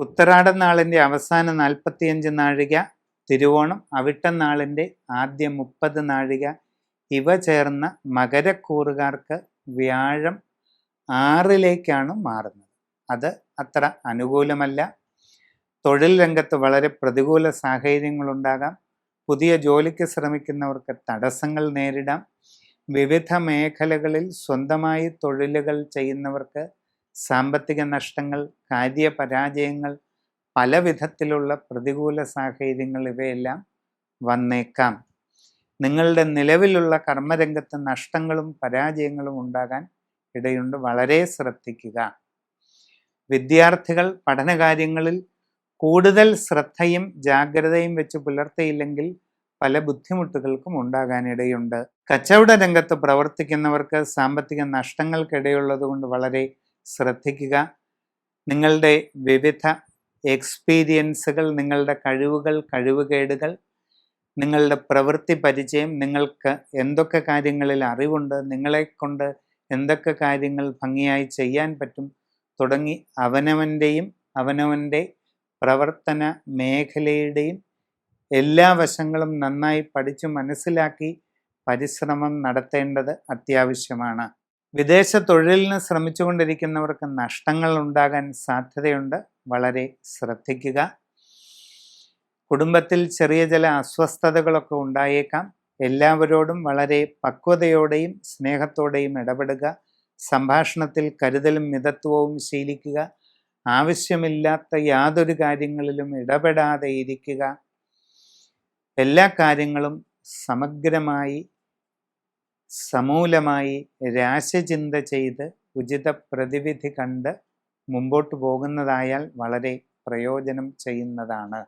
ഉത്തരാടൻ നാളിൻ്റെ അവസാന 45 നാഴിക, തിരുവോണം അവിട്ടം നാളിൻ്റെ ആദ്യ 30 നാഴിക ഇവ ചേർന്ന മകരക്കൂറുകാർക്ക് വ്യാഴം 6ലേക്കാണ് മാറുന്നത്. അത് അത്ര അനുകൂലമല്ല. തൊഴിൽ രംഗത്ത് വളരെ പ്രതികൂല സാഹചര്യങ്ങളുണ്ടാകാം. പുതിയ ജോലിക്ക് ശ്രമിക്കുന്നവർക്ക് തടസ്സങ്ങൾ നേരിടാം. വിവിധ മേഖലകളിൽ സ്വന്തമായി തൊഴിലുകൾ ചെയ്യുന്നവർക്ക് സാമ്പത്തിക നഷ്ടങ്ങൾ, കാര്യപരാജയങ്ങൾ, പല വിധത്തിലുള്ള പ്രതികൂല സാഹചര്യങ്ങൾ ഇവയെല്ലാം വന്നേക്കാം. നിങ്ങളുടെ നിലവിലുള്ള കർമ്മരംഗത്ത് നഷ്ടങ്ങളും പരാജയങ്ങളും ഉണ്ടാകാൻ ഇടയുണ്ട്. വളരെ ശ്രദ്ധിക്കുക. വിദ്യാർത്ഥികൾ പഠനകാര്യങ്ങളിൽ കൂടുതൽ ശ്രദ്ധയും ജാഗ്രതയും വെച്ച് പുലർത്തിയില്ലെങ്കിൽ പല ബുദ്ധിമുട്ടുകൾക്കും ഉണ്ടാകാനിടയുണ്ട്. കച്ചവട രംഗത്ത് പ്രവർത്തിക്കുന്നവർക്ക് സാമ്പത്തിക നഷ്ടങ്ങൾക്കിടയുള്ളത് കൊണ്ട് വളരെ ശ്രദ്ധിക്കുക. നിങ്ങളുടെ വിവിധ എക്സ്പീരിയൻസുകൾ, നിങ്ങളുടെ കഴിവുകൾ, കഴിവുകേടുകൾ, നിങ്ങളുടെ പ്രവൃത്തി പരിചയം, നിങ്ങൾക്ക് എന്തൊക്കെ കാര്യങ്ങളിൽ അറിവുണ്ട്, നിങ്ങളെക്കൊണ്ട് എന്തൊക്കെ കാര്യങ്ങൾ ഭംഗിയായി ചെയ്യാൻ പറ്റും തുടങ്ങി അവനവൻ്റെ പ്രവർത്തന മേഖലയുടെയും എല്ലാ വശങ്ങളും നന്നായി പഠിച്ചു മനസ്സിലാക്കി പരിശ്രമം നടത്തേണ്ടത് അത്യാവശ്യമാണ്. വിദേശ തൊഴിലിന് ശ്രമിച്ചുകൊണ്ടിരിക്കുന്നവർക്ക് നഷ്ടങ്ങൾ ഉണ്ടാകാൻ സാധ്യതയുണ്ട്. വളരെ ശ്രദ്ധിക്കുക. കുടുംബത്തിൽ ചെറിയ ചില അസ്വസ്ഥതകളൊക്കെ ഉണ്ടായേക്കാം. എല്ലാവരോടും വളരെ പക്വതയോടെയും സ്നേഹത്തോടെയും ഇടപെടുക. സംഭാഷണത്തിൽ കരുതലും മിതത്വവും ശീലിക്കുക. ആവശ്യമില്ലാത്ത യാതൊരു കാര്യങ്ങളിലും ഇടപെടാതെ ഇരിക്കുക. എല്ലാ കാര്യങ്ങളും സമഗ്രമായി സമൂലമായി രാശിചിന്ത ചെയ്ത് ഉചിത പ്രതിവിധി കണ്ട് മുമ്പോട്ട് പോകുന്നതായാൽ വളരെ പ്രയോജനം ചെയ്യുന്നതാണ്.